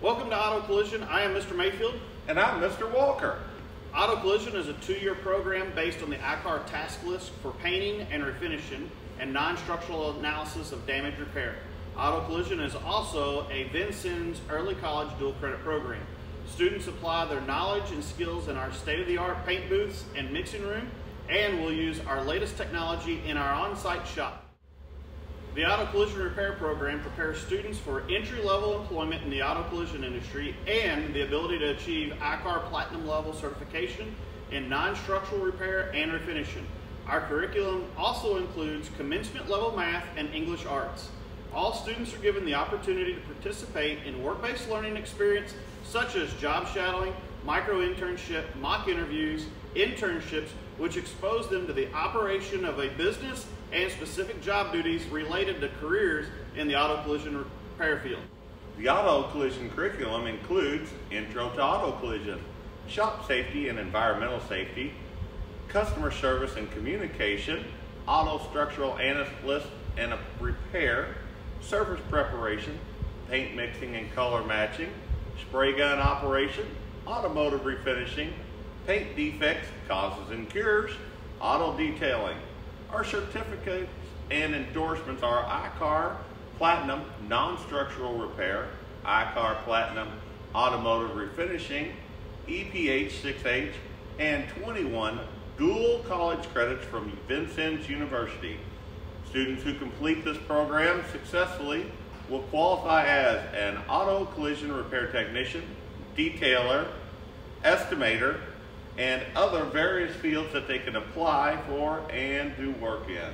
Welcome to Auto Collision. I am Mr. Mayfield. And I'm Mr. Walker. Auto Collision is a 2-year program based on the I-CAR task list for painting and refinishing and non-structural analysis of damage repair. Auto Collision is also a Vincennes early college dual credit program. Students apply their knowledge and skills in our state-of-the-art paint booths and mixing room, and will use our latest technology in our on-site shop. The Auto Collision Repair Program prepares students for entry-level employment in the auto collision industry and the ability to achieve I-CAR Platinum level certification in non-structural repair and refinishing. Our curriculum also includes commencement level math and English arts. All students are given the opportunity to participate in work-based learning experience such as job shadowing, micro-internship, mock interviews, internships, which expose them to the operation of a business and specific job duties related to careers in the auto collision repair field. The auto collision curriculum includes Intro to Auto Collision, Shop Safety and Environmental Safety, Customer Service and Communication, Auto Structural Analysis and Repair, Surface Preparation, Paint Mixing and Color Matching, Spray Gun Operation, Automotive Refinishing, Paint Defects, Causes and Cures, Auto Detailing. Our certificates and endorsements are I-CAR Platinum Non-Structural Repair, I-CAR Platinum Automotive Refinishing, EPH 6H, and 21 dual college credits from Vincennes University. Students who complete this program successfully will qualify as an auto collision repair technician, detailer, estimator, and other various fields that they can apply for and do work in.